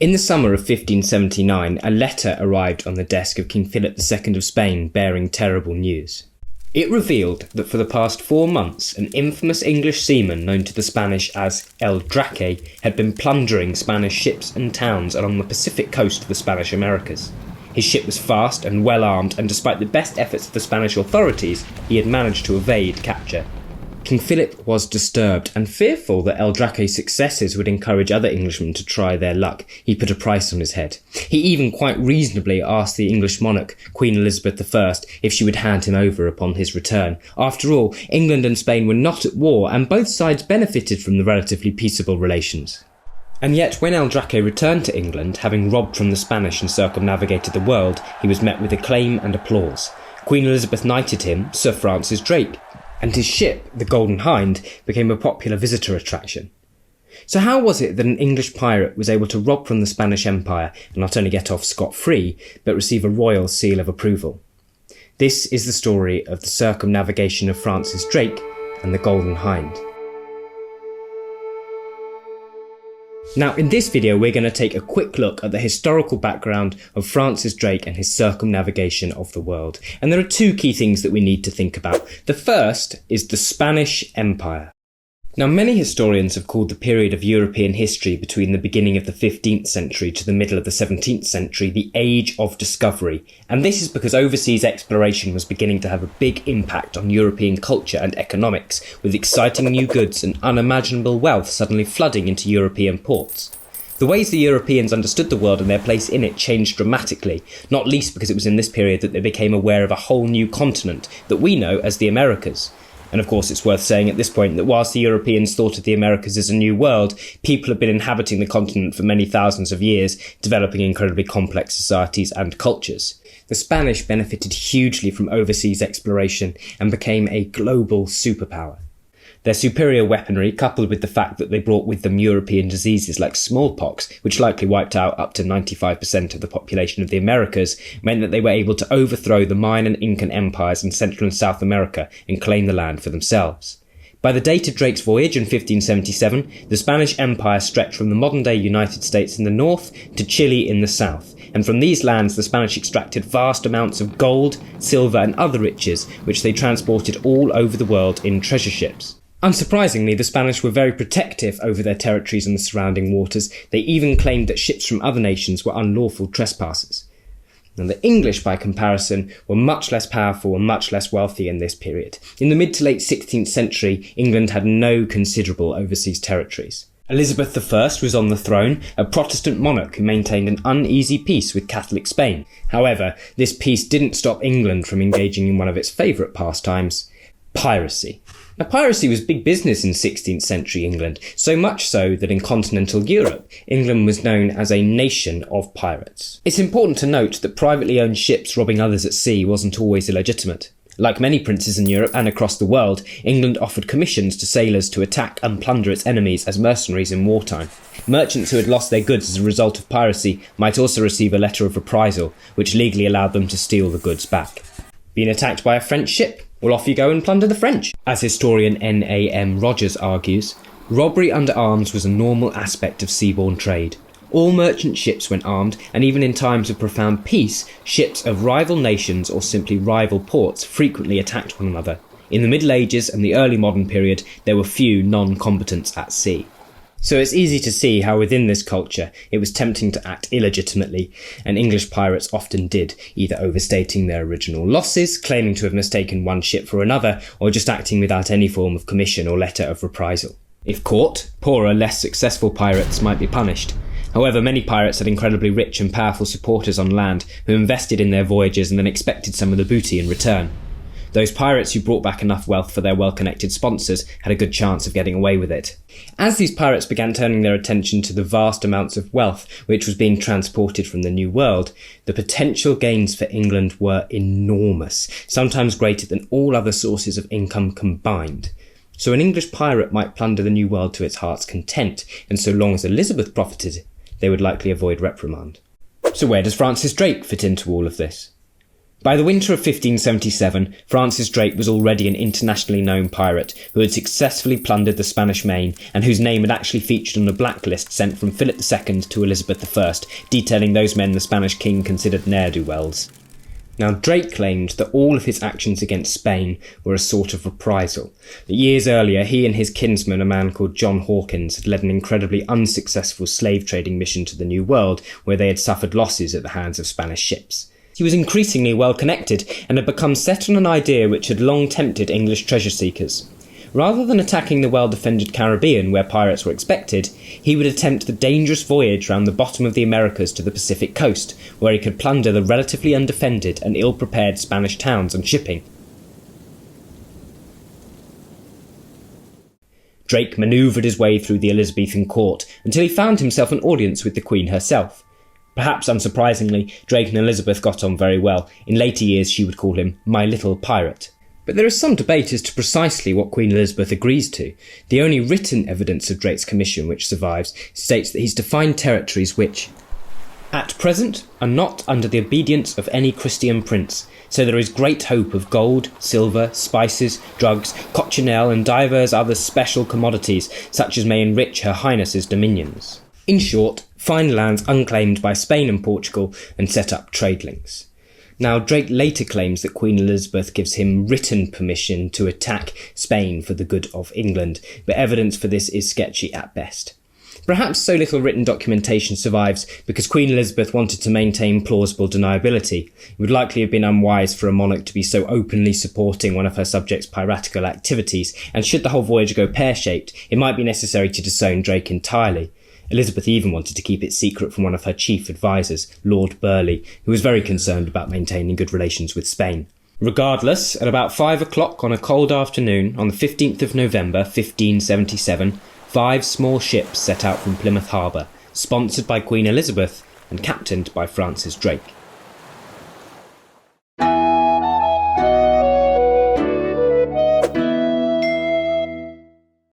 In the summer of 1579, a letter arrived on the desk of King Philip II of Spain bearing terrible news. It revealed that for the past 4 months, an infamous English seaman known to the Spanish as El Draque had been plundering Spanish ships and towns along the Pacific coast of the Spanish Americas. His ship was fast and well armed, and despite the best efforts of the Spanish authorities, he had managed to evade capture. King Philip was disturbed and fearful that El Draque's successes would encourage other Englishmen to try their luck. He put a price on his head. He even quite reasonably asked the English monarch, Queen Elizabeth I, if she would hand him over upon his return. After all, England and Spain were not at war, and both sides benefited from the relatively peaceable relations. And yet, when El Draque returned to England, having robbed from the Spanish and circumnavigated the world, he was met with acclaim and applause. Queen Elizabeth knighted him Sir Francis Drake, and his ship, the Golden Hinde, became a popular visitor attraction. So how was it that an English pirate was able to rob from the Spanish Empire and not only get off scot-free, but receive a royal seal of approval? This is the story of the circumnavigation of Francis Drake and the Golden Hinde. Now, in this video, we're going to take a quick look at the historical background of Francis Drake and his circumnavigation of the world. And there are 2 key things that we need to think about. The first is the Spanish Empire. Now, many historians have called the period of European history between the beginning of the 15th century to the middle of the 17th century the Age of Discovery, and this is because overseas exploration was beginning to have a big impact on European culture and economics, with exciting new goods and unimaginable wealth suddenly flooding into European ports. The ways the Europeans understood the world and their place in it changed dramatically, not least because it was in this period that they became aware of a whole new continent that we know as the Americas. And of course it's worth saying at this point that whilst the Europeans thought of the Americas as a new world, people had been inhabiting the continent for many thousands of years, developing incredibly complex societies and cultures. The Spanish benefited hugely from overseas exploration and became a global superpower. Their superior weaponry, coupled with the fact that they brought with them European diseases like smallpox, which likely wiped out up to 95% of the population of the Americas, meant that they were able to overthrow the Mayan and Incan empires in Central and South America and claim the land for themselves. By the date of Drake's voyage in 1577, the Spanish Empire stretched from the modern-day United States in the north to Chile in the south, and from these lands the Spanish extracted vast amounts of gold, silver and other riches, which they transported all over the world in treasure ships. Unsurprisingly, the Spanish were very protective over their territories and the surrounding waters. They even claimed that ships from other nations were unlawful trespassers. And the English, by comparison, were much less powerful and much less wealthy in this period. In the mid to late 16th century, England had no considerable overseas territories. Elizabeth I was on the throne, a Protestant monarch who maintained an uneasy peace with Catholic Spain. However, this peace didn't stop England from engaging in one of its favourite pastimes, piracy. Now, piracy was big business in 16th century England, so much so that in continental Europe, England was known as a nation of pirates. It's important to note that privately owned ships robbing others at sea wasn't always illegitimate. Like many princes in Europe and across the world, England offered commissions to sailors to attack and plunder its enemies as mercenaries in wartime. Merchants who had lost their goods as a result of piracy might also receive a letter of reprisal, which legally allowed them to steal the goods back. Being attacked by a French ship? Well, off you go and plunder the French. As historian N.A.M. Rogers argues, robbery under arms was a normal aspect of seaborne trade. All merchant ships went armed, and even in times of profound peace, ships of rival nations or simply rival ports frequently attacked one another. In the Middle Ages and the early modern period, there were few non-combatants at sea. So it's easy to see how within this culture it was tempting to act illegitimately, and English pirates often did, either overstating their original losses, claiming to have mistaken one ship for another, or just acting without any form of commission or letter of reprisal. If caught, poorer, less successful pirates might be punished. However, many pirates had incredibly rich and powerful supporters on land who invested in their voyages and then expected some of the booty in return. Those pirates who brought back enough wealth for their well-connected sponsors had a good chance of getting away with it. As these pirates began turning their attention to the vast amounts of wealth which was being transported from the New World, the potential gains for England were enormous, sometimes greater than all other sources of income combined. So an English pirate might plunder the New World to its heart's content, and so long as Elizabeth profited, they would likely avoid reprimand. So where does Francis Drake fit into all of this? By the winter of 1577, Francis Drake was already an internationally known pirate who had successfully plundered the Spanish Main and whose name had actually featured on a blacklist sent from Philip II to Elizabeth I, detailing those men the Spanish king considered ne'er-do-wells. Now, Drake claimed that all of his actions against Spain were a sort of reprisal. That years earlier, he and his kinsman, a man called John Hawkins, had led an incredibly unsuccessful slave trading mission to the New World, where they had suffered losses at the hands of Spanish ships. He was increasingly well connected and had become set on an idea which had long tempted English treasure seekers. Rather than attacking the well-defended Caribbean where pirates were expected, he would attempt the dangerous voyage round the bottom of the Americas to the Pacific coast, where he could plunder the relatively undefended and ill-prepared Spanish towns and shipping. Drake manoeuvred his way through the Elizabethan court until he found himself an audience with the Queen herself. Perhaps unsurprisingly, Drake and Elizabeth got on very well. In later years she would call him "my little pirate." But there is some debate as to precisely what Queen Elizabeth agrees to. The only written evidence of Drake's commission which survives states that he's to find territories which, at present, are not under the obedience of any Christian prince, so there is great hope of gold, silver, spices, drugs, cochineal and divers other special commodities, such as may enrich her highness's dominions. In short, find lands unclaimed by Spain and Portugal and set up trade links. Now, Drake later claims that Queen Elizabeth gives him written permission to attack Spain for the good of England, but evidence for this is sketchy at best. Perhaps so little written documentation survives because Queen Elizabeth wanted to maintain plausible deniability. It would likely have been unwise for a monarch to be so openly supporting one of her subjects' piratical activities, and should the whole voyage go pear-shaped, it might be necessary to disown Drake entirely. Elizabeth even wanted to keep it secret from one of her chief advisers, Lord Burleigh, who was very concerned about maintaining good relations with Spain. Regardless, at about 5 o'clock on a cold afternoon on the 15th of November 1577, 5 small ships set out from Plymouth Harbour, sponsored by Queen Elizabeth and captained by Francis Drake.